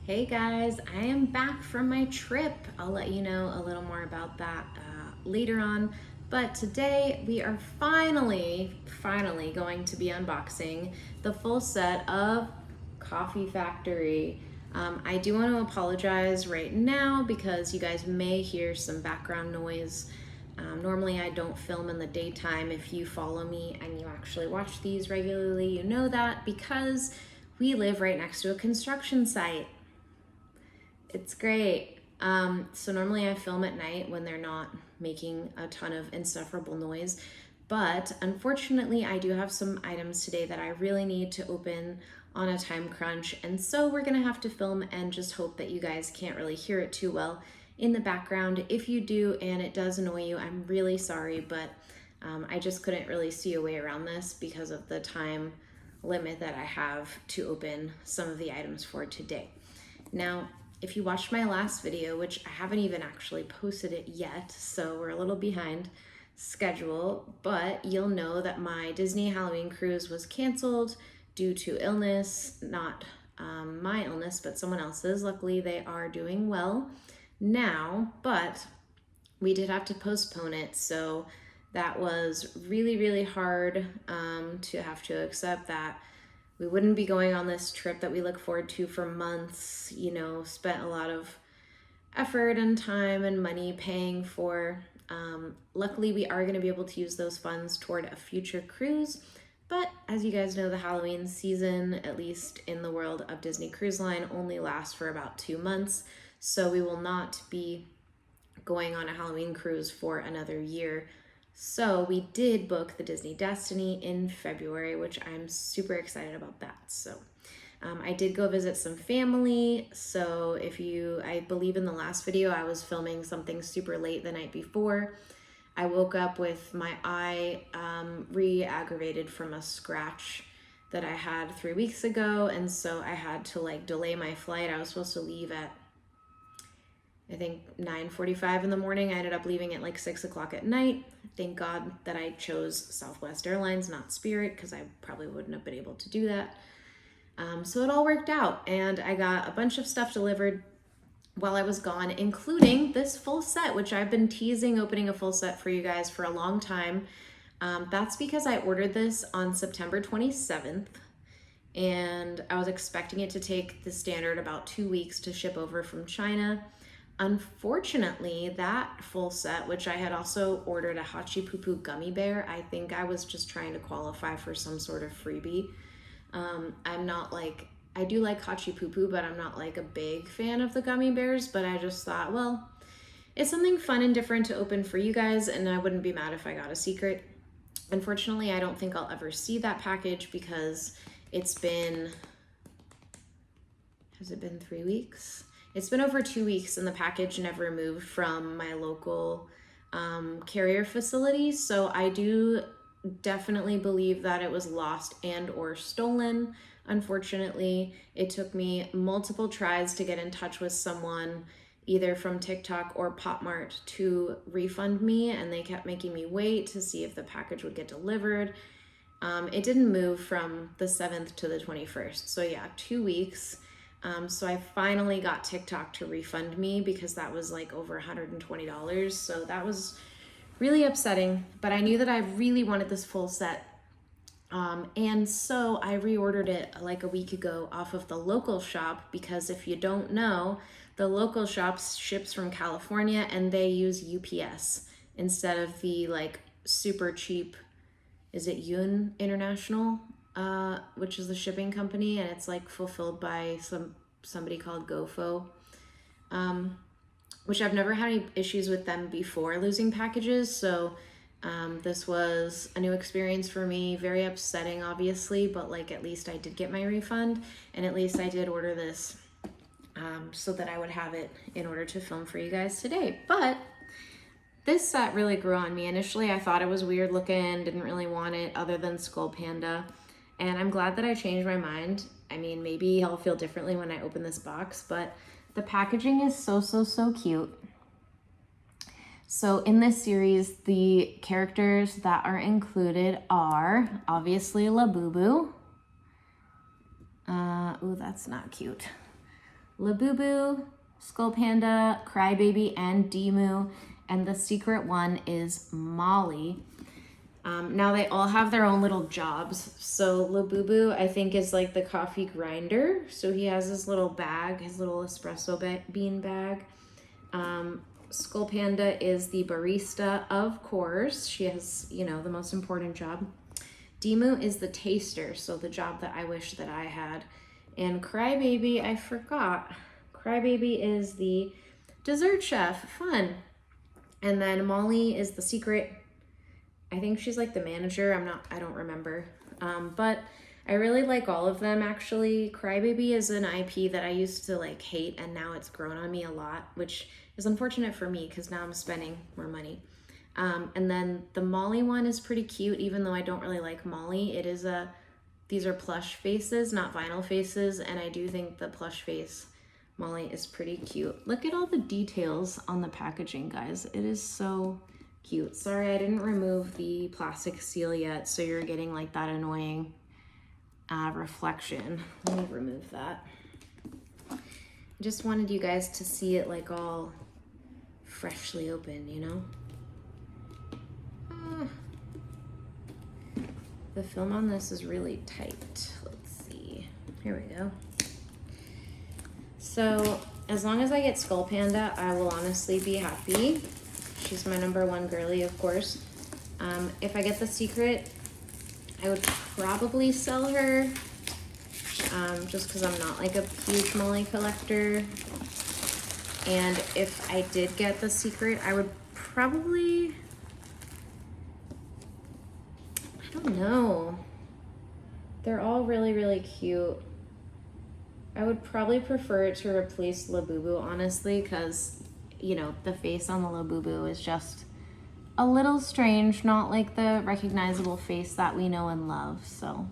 Hey guys, I am back from my trip. I'll let you know a little more about that later on. But today we are finally going to be unboxing the full set of Coffee Factory. I do want to apologize right now because you guys may hear some background noise. Normally I don't film in the daytime. If you follow me and you actually watch these regularly, you know that because we live right next to a construction site. It's great. So normally I film at night when they're not making a ton of insufferable noise. But unfortunately, I do have some items today that I really need to open on a time crunch. And so we're going to have to film and just hope that you guys can't really hear it too well in the background. If you do and it does annoy you, I'm really sorry, but I just couldn't really see a way around this because of the time limit that I have to open some of the items for today. Now, if you watched my last video, which I haven't even actually posted it yet, so we're a little behind schedule, but you'll know that my Disney Halloween cruise was canceled due to illness, not my illness, but someone else's. Luckily, they are doing well now, but we did have to postpone it, so that was really, really hard to have to accept that we wouldn't be going on this trip that we look forward to for months, spent a lot of effort and time and money paying for. Luckily, we are going to be able to use those funds toward a future cruise. But as you guys know, the Halloween season, at least in the world of Disney Cruise Line, only lasts for about 2 months. So we will not be going on a Halloween cruise for another year. So we did book the Disney Destiny in February, which I'm super excited about that. So I did go visit some family. So I believe in the last video, I was filming something super late the night before. I woke up with my eye re-aggravated from a scratch that I had 3 weeks ago. And so I had to delay my flight. I was supposed to leave at I think 9:45 in the morning. I ended up leaving at 6 o'clock at night. Thank God that I chose Southwest Airlines, not Spirit, because I probably wouldn't have been able to do that. So it all worked out, and I got a bunch of stuff delivered while I was gone, including this full set, which I've been teasing opening a full set for you guys for a long time. That's because I ordered this on September 27th, and I was expecting it to take the standard about 2 weeks to ship over from China. Unfortunately, that full set, which I had also ordered a Hachi Poo Poo gummy bear, I think I was just trying to qualify for some sort of freebie. I do like Hachi Poo Poo, but I'm not a big fan of the gummy bears, but I just thought, well, it's something fun and different to open for you guys, and I wouldn't be mad if I got a secret. Unfortunately, I don't think I'll ever see that package because has it been 3 weeks? It's been over 2 weeks and the package never moved from my local carrier facility. So I do definitely believe that it was lost and or stolen. Unfortunately, it took me multiple tries to get in touch with someone either from TikTok or Mart to refund me, and they kept making me wait to see if the package would get delivered. It didn't move from the 7th to the 21st. So yeah, 2 weeks. So I finally got TikTok to refund me because that was over $120. So that was really upsetting, but I knew that I really wanted this full set. And so I reordered it a week ago off of the local shop because if you don't know, the local shop ships from California and they use UPS instead of the super cheap, is it Yun International? Which is the shipping company, and it's fulfilled by somebody called GoFo, which I've never had any issues with them before losing packages. So this was a new experience for me, very upsetting obviously, but at least I did get my refund, and at least I did order this so that I would have it in order to film for you guys today. But this set really grew on me. Initially I thought it was weird looking, didn't really want it other than Skull Panda. And I'm glad that I changed my mind. I mean, maybe I'll feel differently when I open this box, but the packaging is so, so, so cute. So in this series, the characters that are included are obviously Labubu. Ooh, that's not cute. Labubu, Skull Panda, Crybaby, and Demu. And the secret one is Molly. Now they all have their own little jobs. So Labubu, I think, is like the coffee grinder. So he has his little bag, his little espresso bean bag. Skull Panda is the barista, of course. She has, you know, the most important job. Demu is the taster, so the job that I wish that I had. And Crybaby, I forgot. Crybaby is the dessert chef. Fun. And then Molly is the secret. I think she's like the manager. I don't remember. But I really like all of them, actually. Crybaby is an IP that I used to like hate, and now it's grown on me a lot, which is unfortunate for me because now I'm spending more money. And then the Molly one is pretty cute, even though I don't really like Molly. These are plush faces, not vinyl faces, and I do think the plush face Molly is pretty cute. Look at all the details on the packaging, guys. It is so cute. Sorry, I didn't remove the plastic seal yet, so you're getting like that annoying reflection. Let me remove that. Just wanted you guys to see it like all freshly open, you know? The film on this is really tight. Let's see. Here we go. So as long as I get Skull Panda, I will honestly be happy. She's my #1 girly, of course. If I get the secret, I would probably sell her, just because I'm not like a huge Molly collector. And if I did get the secret, I would probably, I don't know. They're all really, really cute. I would probably prefer it to replace Labubu, honestly, because, you know, the face on the Labubu is just a little strange, not like the recognizable face that we know and love, so.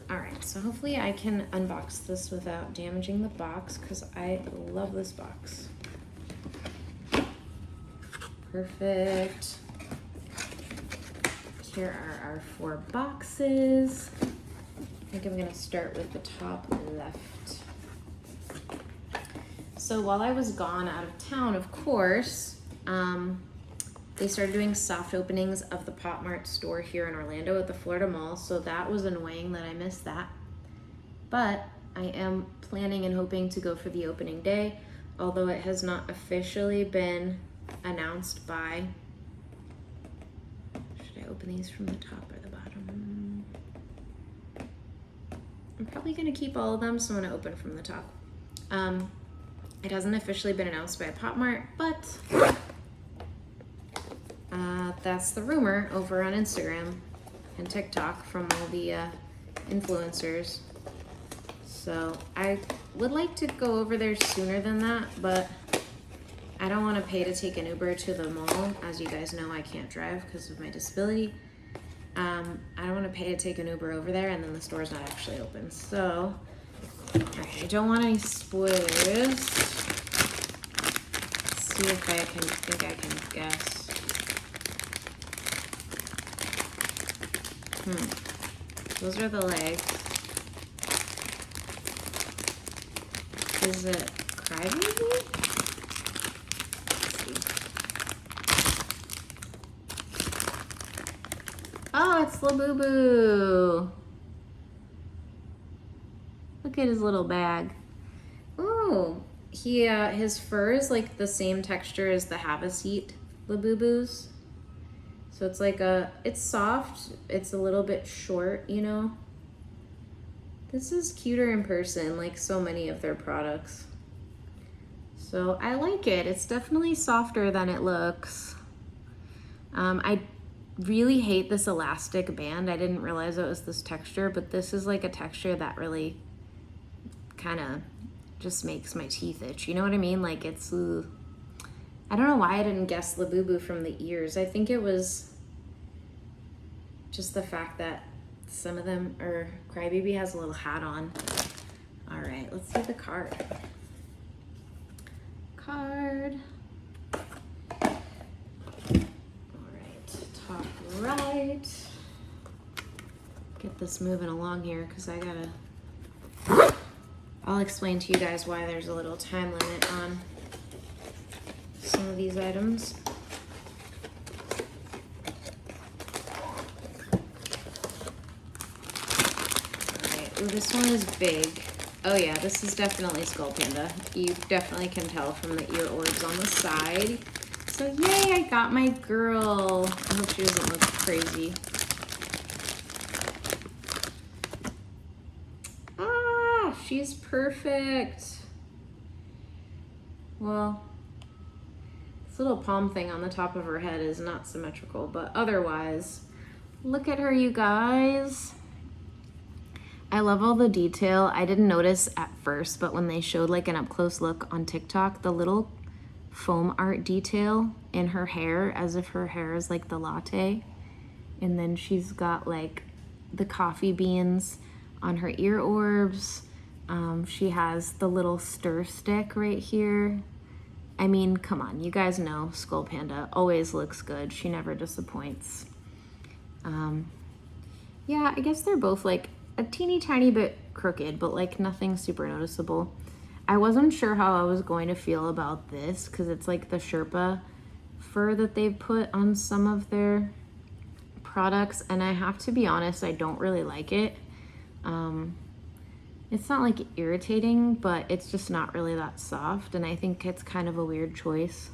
All right, so hopefully I can unbox this without damaging the box, because I love this box. Perfect. Here are our 4 boxes. I think I'm gonna start with the top left. So while I was gone out of town, of course, they started doing soft openings of the Mart store here in Orlando at the Florida Mall, so that was annoying that I missed that. But I am planning and hoping to go for the opening day, although it has not officially been announced by, should I open these from the top or the bottom? I'm probably gonna keep all of them, so I'm gonna open from the top. It hasn't officially been announced by Mart, but that's the rumor over on Instagram and TikTok from all the influencers. So I would like to go over there sooner than that, but I don't want to pay to take an Uber to the mall. As you guys know, I can't drive because of my disability. I don't want to pay to take an Uber over there and then the store's not actually open. So, all right, I don't want any spoilers. Let's see if I think I can guess. Those are the legs. Is it Crybaby? Let's see. Oh, it's Labubu. Look at his little bag. Oh, his fur is like the same texture as the Have-A-Seat Labubus. So it's like it's soft, it's a little bit short, you know? This is cuter in person, like so many of their products. So I like it. It's definitely softer than it looks. I really hate this elastic band. I didn't realize it was this texture, but this is like a texture that really kind of just makes my teeth itch. You know what I mean? Like it's, I don't know why I didn't guess Labubu from the ears. I think it was just the fact that some of them, or Crybaby has a little hat on. All right, let's see the card. All right, top right. Get this moving along here because I gotta, I'll explain to you guys why there's a little time limit on some of these items. Alright, ooh, this one is big. Oh yeah, this is definitely Skull Panda. You definitely can tell from the ear orbs on the side. So yay, I got my girl. I hope she doesn't look crazy. Ah, she's perfect. Well, this little palm thing on the top of her head is not symmetrical, but otherwise, look at her, you guys. I love all the detail. I didn't notice at first, but when they showed like an up close look on TikTok, the little foam art detail in her hair, as if her hair is like the latte. And then she's got like the coffee beans on her ear orbs. She has the little stir stick right here. I mean, come on, you guys know Skull Panda always looks good. She never disappoints. Yeah, I guess they're both like a teeny tiny bit crooked, but like nothing super noticeable. I wasn't sure how I was going to feel about this because it's like the Sherpa fur that they've put on some of their products, and I have to be honest, I don't really like it. It's not like irritating, but it's just not really that soft, and I think it's kind of a weird choice.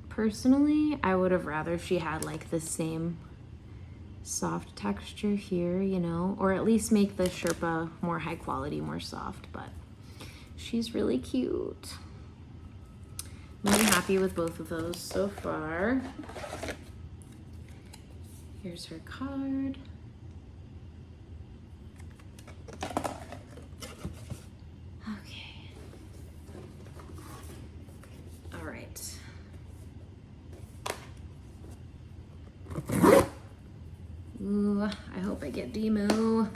Personally, I would have rather she had like the same soft texture here, you know, or at least make the Sherpa more high quality, more soft, but she's really cute. I'm really happy with both of those so far. Here's her card. Okay. All right. Ooh, I hope I get Demu.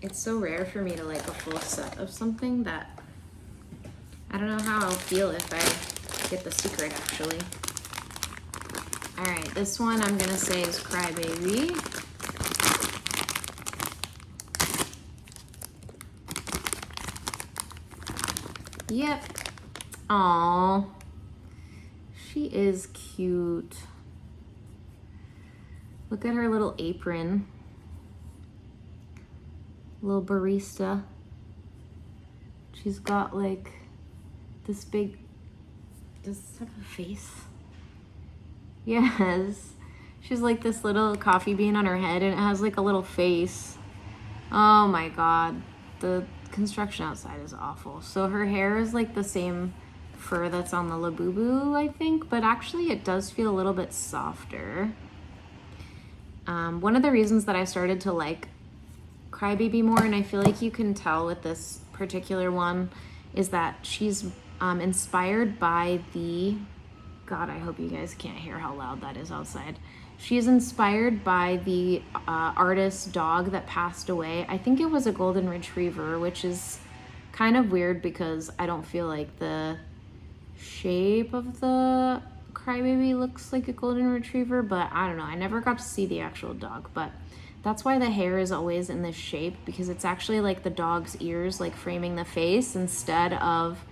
It's so rare for me to like a full set of something that I don't know how I'll feel if I get the secret actually. All right, this one I'm gonna say is Crybaby. Yep. Aww. She is cute. Look at her little apron. Little barista. She's got like this big, does this have a face? Yes. She's like this little coffee bean on her head and it has like a little face. Oh my God. The construction outside is awful. So her hair is like the same fur that's on the Labubu, I think, but actually it does feel a little bit softer. One of the reasons that I started to like Crybaby more, and I feel like you can tell with this particular one, is that she's inspired by the, God, I hope you guys can't hear how loud that is outside. She's inspired by the artist's dog that passed away. I think it was a golden retriever, which is kind of weird because I don't feel like the shape of the Crybaby looks like a golden retriever, but I don't know. I never got to see the actual dog, but that's why the hair is always in this shape, because it's actually like the dog's ears like framing the face instead of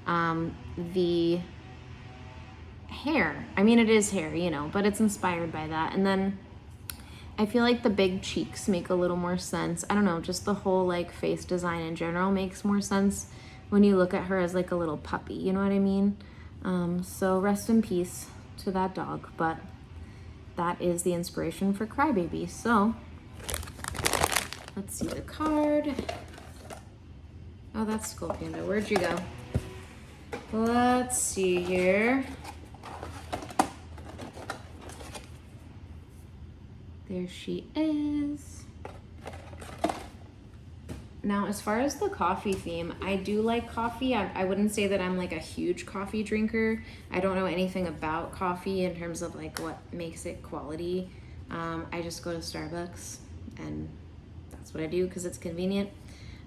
the hair. I mean, it is hair, you know, but it's inspired by that. And then I feel like the big cheeks make a little more sense. I don't know, just the whole like face design in general makes more sense when you look at her as like a little puppy, you know what I mean? So rest in peace to that dog, but that is the inspiration for Crybaby. So let's see the card. Oh, that's Skull Panda. Where'd you go? Let's see here. There she is. Now, as far as the coffee theme, I do like coffee. I wouldn't say that I'm like a huge coffee drinker. I don't know anything about coffee in terms of like what makes it quality. I just go to Starbucks and that's what I do because it's convenient.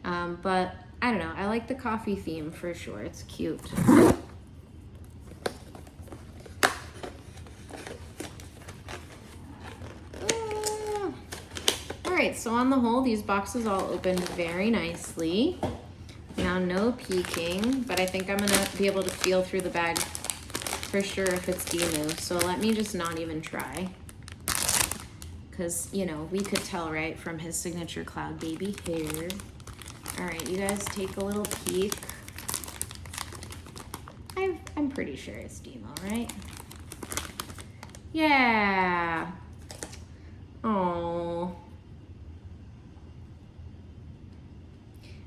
But I don't know. I like the coffee theme for sure. It's cute. right, so on the whole, these boxes all opened very nicely. Now, no peeking, but I think I'm gonna be able to feel through the bag for sure if it's Demu. So let me just not even try. Because, you know, we could tell, right, from his signature Cloud Baby hair. All right, you guys take a little peek. I'm pretty sure it's Demo, right? Yeah. Oh.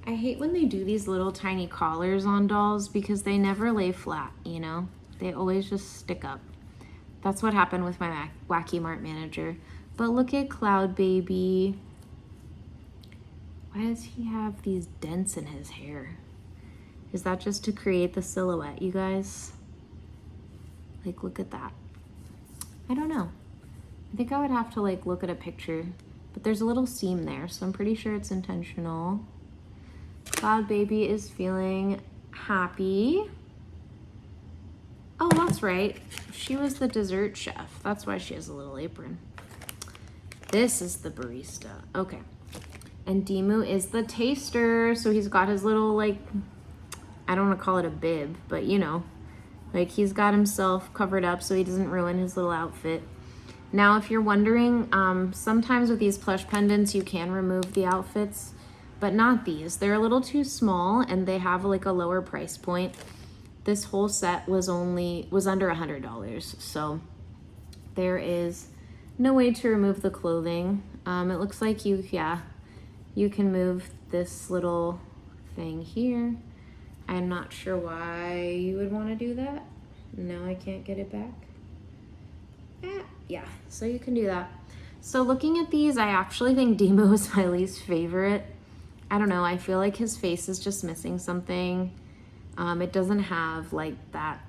I hate when they do these little tiny collars on dolls because they never lay flat, you know? They always just stick up. That's what happened with my Wacky Mart manager. But look at Cloud Baby. Why does he have these dents in his hair? Is that just to create the silhouette, you guys? Like, look at that. I don't know. I think I would have to like look at a picture, but there's a little seam there, so I'm pretty sure it's intentional. Cloud Baby is feeling happy. Oh, that's right. She was the dessert chef. That's why she has a little apron. This is the barista. Okay. And Demu is the taster. So he's got his little, like, I don't want to call it a bib, but you know, like he's got himself covered up so he doesn't ruin his little outfit. Now, if you're wondering, sometimes with these plush pendants, you can remove the outfits, but not these. They're a little too small and they have like a lower price point. This whole set was under $100. So there is no way to remove the clothing. It looks like you can move this little thing here. I'm not sure why you would want to do that. No, I can't get it back. Yeah, so you can do that. So looking at these, I actually think Demo is my least favorite. I don't know, I feel like his face is just missing something. It doesn't have like that,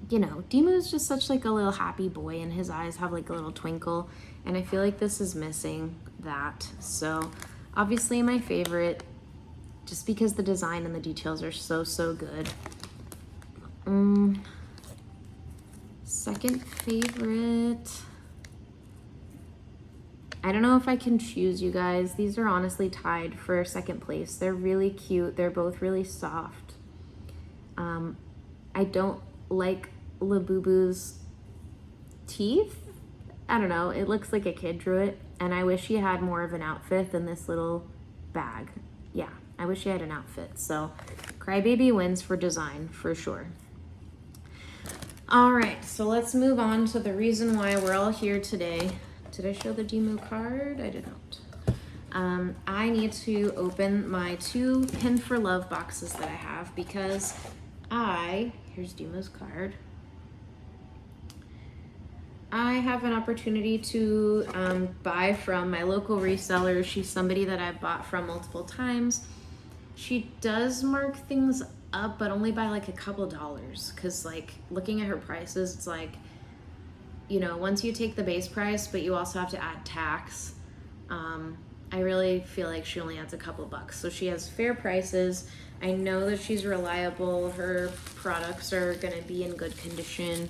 you know, Demo is just such like a little happy boy and his eyes have like a little twinkle, and I feel like this is missing that. So obviously my favorite, just because the design and the details are so good. Second favorite, I don't know if I can choose, you guys. These are honestly tied for second place. They're really cute. They're both really soft. I don't like Labubu's teeth. I don't know. It looks like a kid drew it, and I wish he had more of an outfit than this little bag. Yeah, I wish he had an outfit. So Crybaby wins for design for sure. All right, so let's move on to the reason why we're all here today. Did I show the Demu card? I did not. I need to open my 2 Pin for Love boxes that I have because here's Demu's card. I have an opportunity to buy from my local reseller. She's somebody that I've bought from multiple times. She does mark things up, but only by like a couple dollars, because like looking at her prices, it's like, you know, once you take the base price, but you also have to add tax, I really feel like she only adds a couple bucks. So she has fair prices. I know that she's reliable. Her products are gonna be in good condition,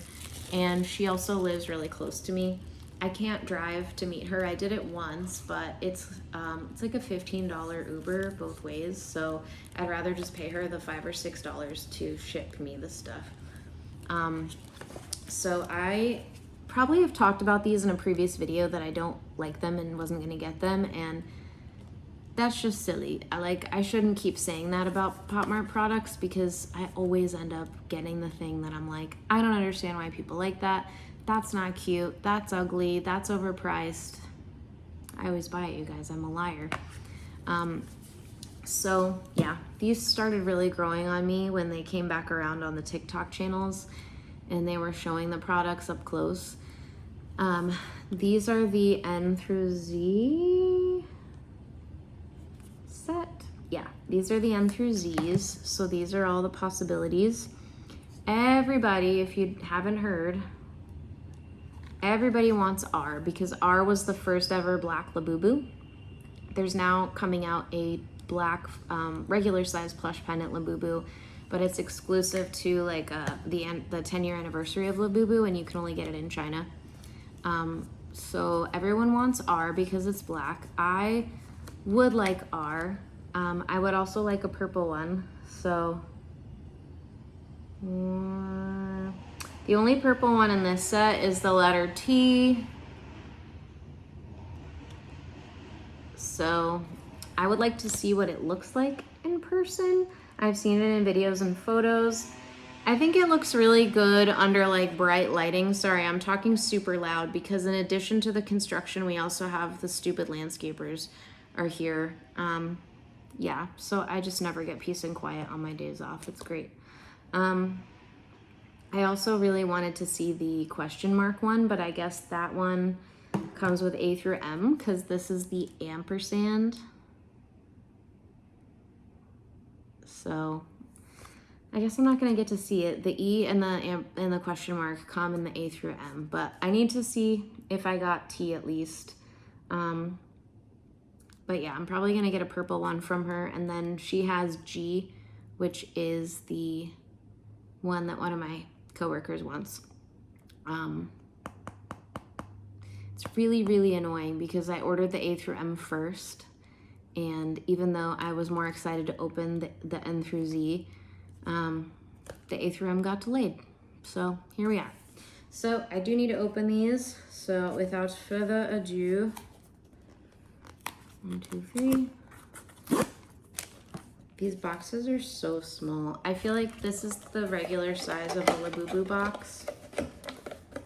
and she also lives really close to me. I can't drive to meet her. I did it once, but it's like a $15 Uber both ways. So I'd rather just pay her the $5 or $6 to ship me the stuff. So I probably have talked about these in a previous video that I don't like them and wasn't gonna get them, and that's just silly. I shouldn't keep saying that about Pop Mart products because I always end up getting the thing that I'm like, I don't understand why people like that. That's not cute, that's ugly, that's overpriced. I always buy it, you guys, I'm a liar. So yeah, these started really growing on me when they came back around on the TikTok channels and they were showing the products up close. These are the N through Z set. Yeah, these are the N through Z's. So these are all the possibilities. Everybody, if you haven't heard, everybody wants R because R was the first ever black Labubu. There's now coming out a black regular size plush pendant Labubu, but it's exclusive to like the 10-year anniversary of Labubu, and you can only get it in China. So everyone wants R because it's black. I would like R. I would also like a purple one. So the only purple one in this set is the letter T. So I would like to see what it looks like in person. I've seen it in videos and photos. I think it looks really good under like bright lighting. Sorry, I'm talking super loud because in addition to the construction, we also have the stupid landscapers are here. Yeah, so I just never get peace and quiet on my days off. It's great. I also really wanted to see the question mark one, but I guess that one comes with A through M because this is the ampersand. So I guess I'm not gonna get to see it. The E and the question mark come in the A through M, but I need to see if I got T at least. But yeah, I'm probably gonna get a purple one from her, and then she has G, which is the one that one of my coworkers wants. It's really, really annoying because I ordered the A through M first, and even though I was more excited to open the N through Z, the A through M got delayed. So here we are. So I do need to open these. So without further ado, 1, 2, 3. These boxes are so small. I feel like this is the regular size of a Labubu box.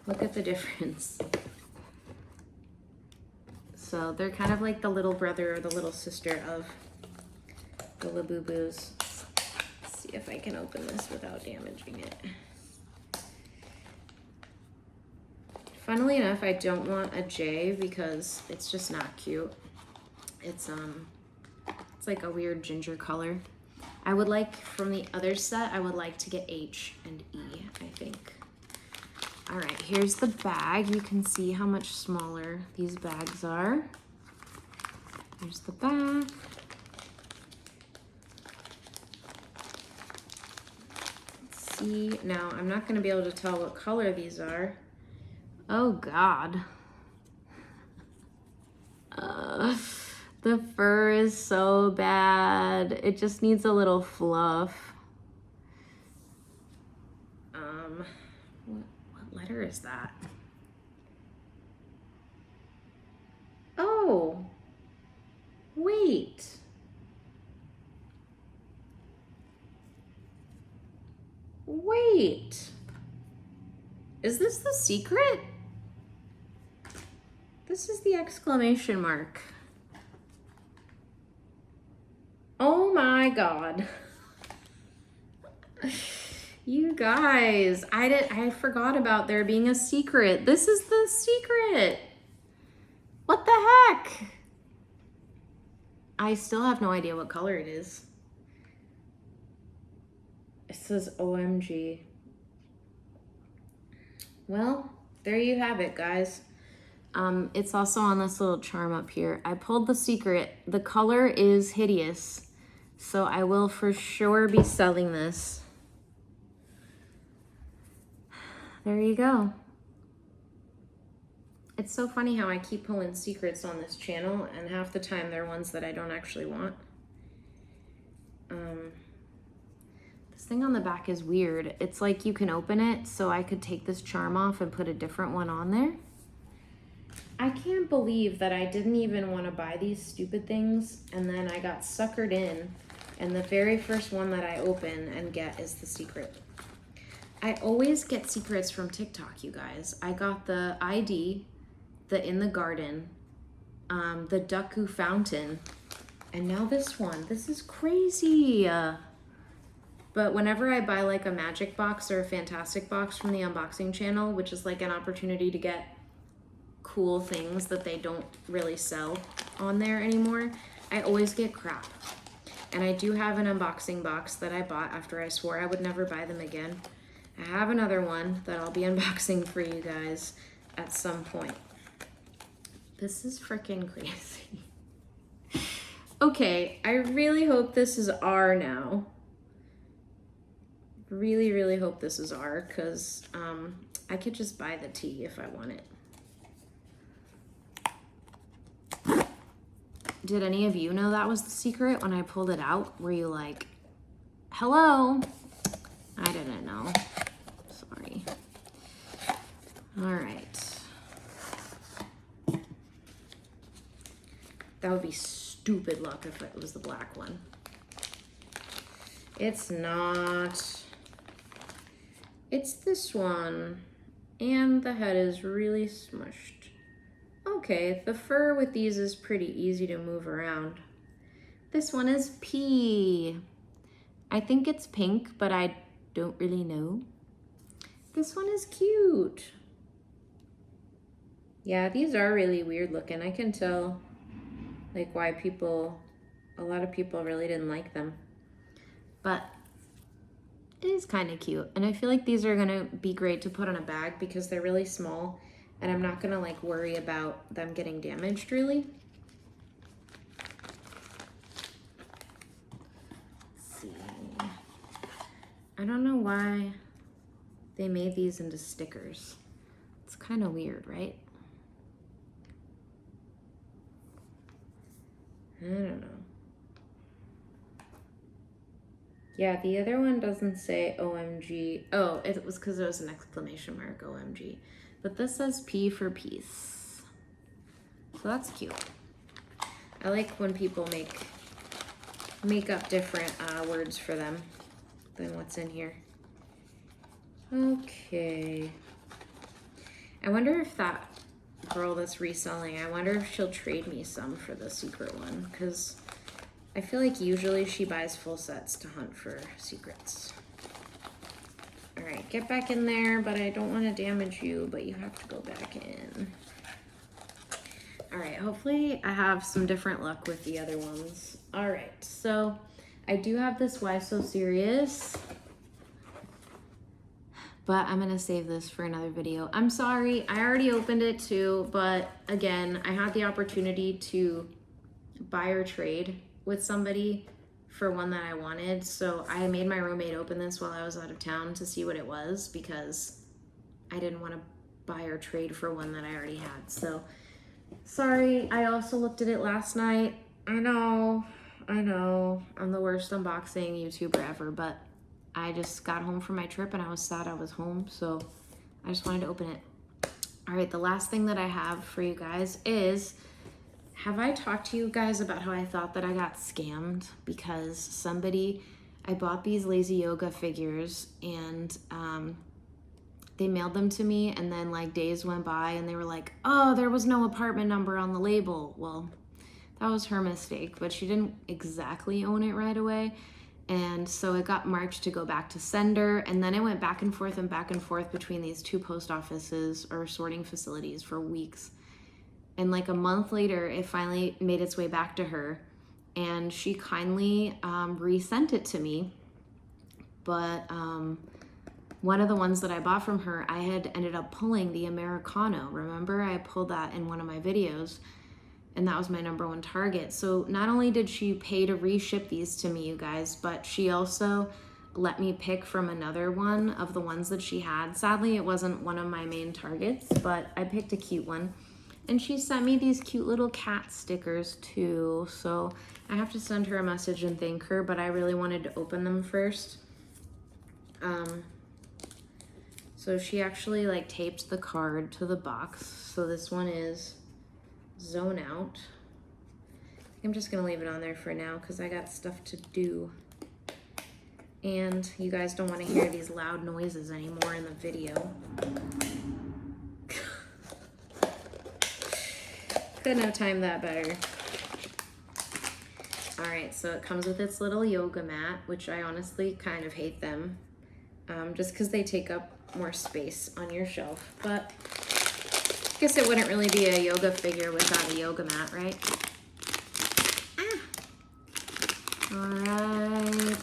Look at the difference. So they're kind of like the little brother or the little sister of the Labubus. Let's see if I can open this without damaging it. Funnily enough, I don't want a J because it's just not cute. It's like a weird ginger color. I would like, from the other set, I would like to get H and E, I think. All right, here's the bag. You can see how much smaller these bags are. Here's the back. Let's see. Now, I'm not gonna be able to tell what color these are. Oh God. The fur is so bad. It just needs a little fluff. What letter is that? Oh, wait. Wait. Is this the secret? This is the exclamation mark. Oh my God. You guys, I forgot about there being a secret. This is the secret. What the heck? I still have no idea what color it is. It says OMG. Well, there you have it, guys. It's also on this little charm up here. I pulled the secret. The color is hideous, so I will for sure be selling this. There you go. It's so funny how I keep pulling secrets on this channel, and half the time they're ones that I don't actually want. This thing on the back is weird. It's like you can open it, so I could take this charm off and put a different one on there. I can't believe that I didn't even want to buy these stupid things, and then I got suckered in, and the very first one that I open and get is the secret. I always get secrets from TikTok, you guys. I got the ID, the In the Garden, the Ducku Fountain, and now this one. This is crazy. But whenever I buy like a magic box or a fantastic box from the unboxing channel, which is like an opportunity to get cool things that they don't really sell on there anymore, I always get crap. And I do have an unboxing box that I bought after I swore I would never buy them again. I have another one that I'll be unboxing for you guys at some point. This is freaking crazy. Okay, I really hope this is R now. Really, really hope this is R, because I could just buy the T if I want it. did any of you know that was the secret when I pulled it out? Were you like, hello? I didn't know. Sorry. All right. That would be stupid luck if it was the black one. It's not. It's this one. And the head is really smushed. Okay, the fur with these is pretty easy to move around. This one is P. I think it's pink, but I don't really know. This one is cute. Yeah, these are really weird looking. I can tell like why a lot of people really didn't like them. But it is kind of cute. And I feel like these are gonna be great to put on a bag because they're really small and I'm not gonna like worry about them getting damaged really. Let's see. I don't know why they made these into stickers. It's kind of weird, right? I don't know. Yeah, the other one doesn't say OMG. Oh, it was because there was an exclamation mark, OMG. But this says P for peace. So that's cute. I like when people make up different words for them than what's in here. Okay. I wonder if that girl that's reselling, I wonder if she'll trade me some for the secret one, because I feel like usually she buys full sets to hunt for secrets. All right, get back in there, but I don't want to damage you, but you have to go back in. All right, hopefully I have some different luck with the other ones. All right, so I do have this Why So Serious, but I'm gonna save this for another video. I'm sorry, I already opened it too, but again, I had the opportunity to buy or trade with somebody for one that I wanted. So I made my roommate open this while I was out of town to see what it was because I didn't want to buy or trade for one that I already had. So sorry, I also looked at it last night. I know, I'm the worst unboxing YouTuber ever, but I just got home from my trip and I was sad I was home, so I just wanted to open it. All right, the last thing that I have for you guys is, have I talked to you guys about how I thought that I got scammed? Because I bought these lazy yoga figures and they mailed them to me, and then like days went by and they were like, oh, there was no apartment number on the label. Well, that was her mistake, but she didn't exactly own it right away. And so it got marked to go back to sender, and then it went back and forth between these two post offices or sorting facilities for weeks. And like a month later, it finally made its way back to her, and she kindly resent it to me. But one of the ones that I bought from her, I had ended up pulling the Americano. Remember, I pulled that in one of my videos, and that was my #1 target. So not only did she pay to reship these to me, you guys, but she also let me pick from another one of the ones that she had. Sadly, it wasn't one of my main targets, but I picked a cute one. And she sent me these cute little cat stickers too. So I have to send her a message and thank her, but I really wanted to open them first. So she actually like taped the card to the box. So this one is Zone Out. I'm just gonna leave it on there for now because I got stuff to do. And you guys don't want to hear these loud noises anymore in the video. Couldn't have timed that better. All right, so it comes with its little yoga mat, which I honestly kind of hate them, just because they take up more space on your shelf. But I guess it wouldn't really be a yoga figure without a yoga mat, right? All right.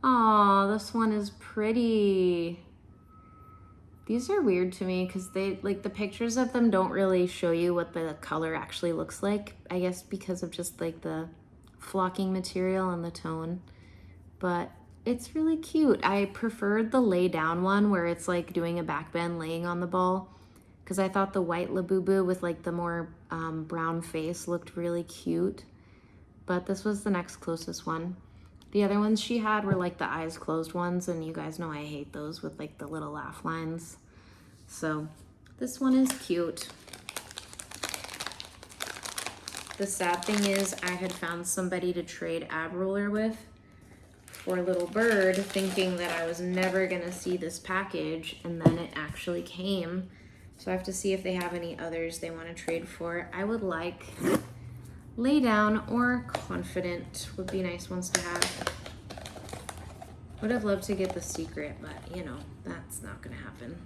Oh, this one is pretty. These are weird to me because they, like, the pictures of them don't really show you what the color actually looks like. I guess because of just like the flocking material and the tone. But it's really cute. I preferred the lay down one where it's like doing a back bend laying on the ball, because I thought the white Labubu with like the more brown face looked really cute. But this was the next closest one. The other ones she had were like the eyes closed ones, and you guys know I hate those with like the little laugh lines. So this one is cute. The sad thing is I had found somebody to trade ab roller with for a little bird, thinking that I was never gonna see this package, and then it actually came. So I have to see if they have any others they want to trade for. I would like Lay Down or Confident would be nice ones to have. Would have loved to get the Secret, but you know, that's not gonna happen.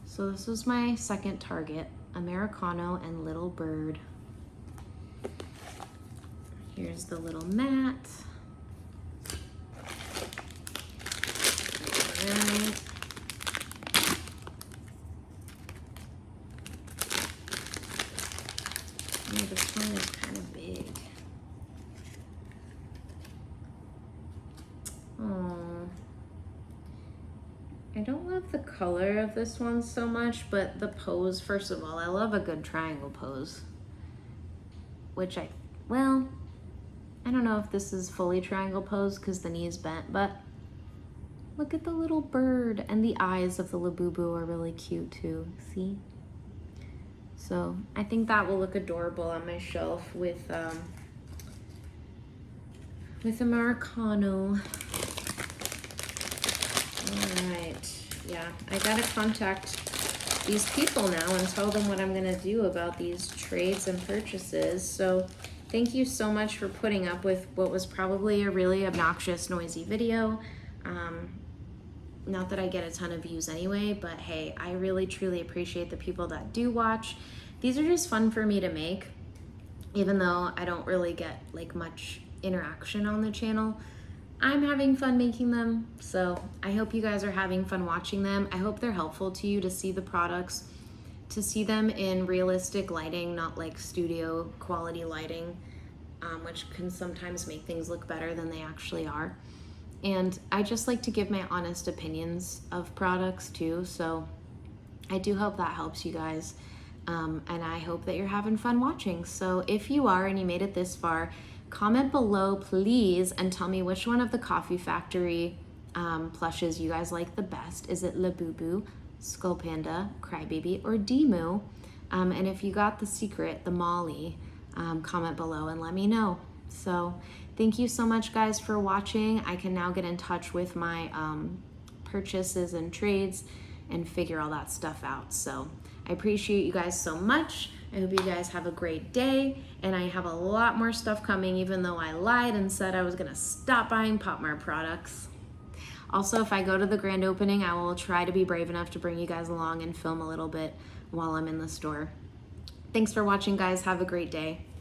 So this was my second target, Americano and Little Bird. Here's the little mat. Alright. Oh, this one is kind of big. Oh, I don't love the color of this one so much, but the pose, first of all, I love a good triangle pose, which I don't know if this is fully triangle pose because the knee's bent, but look at the little bird, and the eyes of the Labubu are really cute too, see? So I think that will look adorable on my shelf with Americano. All right, yeah, I gotta contact these people now and tell them what I'm gonna do about these trades and purchases. So thank you so much for putting up with what was probably a really obnoxious, noisy video. Not that I get a ton of views anyway, but hey, I really truly appreciate the people that do watch. These are just fun for me to make, even though I don't really get like much interaction on the channel. I'm having fun making them, so I hope you guys are having fun watching them. I hope they're helpful to you to see the products, to see them in realistic lighting, not like studio quality lighting, which can sometimes make things look better than they actually are. And I just like to give my honest opinions of products too, so I do hope that helps you guys. And I hope that you're having fun watching. So if you are and you made it this far, comment below please and tell me which one of the Coffee Factory plushes you guys like the best. Is it Labubu, Skull Panda, Crybaby, or Demu? And if you got the Secret, the Molly, comment below and let me know. So thank you so much guys for watching. I can now get in touch with my purchases and trades and figure all that stuff out. So I appreciate you guys so much. I hope you guys have a great day, and I have a lot more stuff coming, even though I lied and said I was gonna stop buying Pop Mart products. Also, if I go to the grand opening, I will try to be brave enough to bring you guys along and film a little bit while I'm in the store. Thanks for watching guys, have a great day.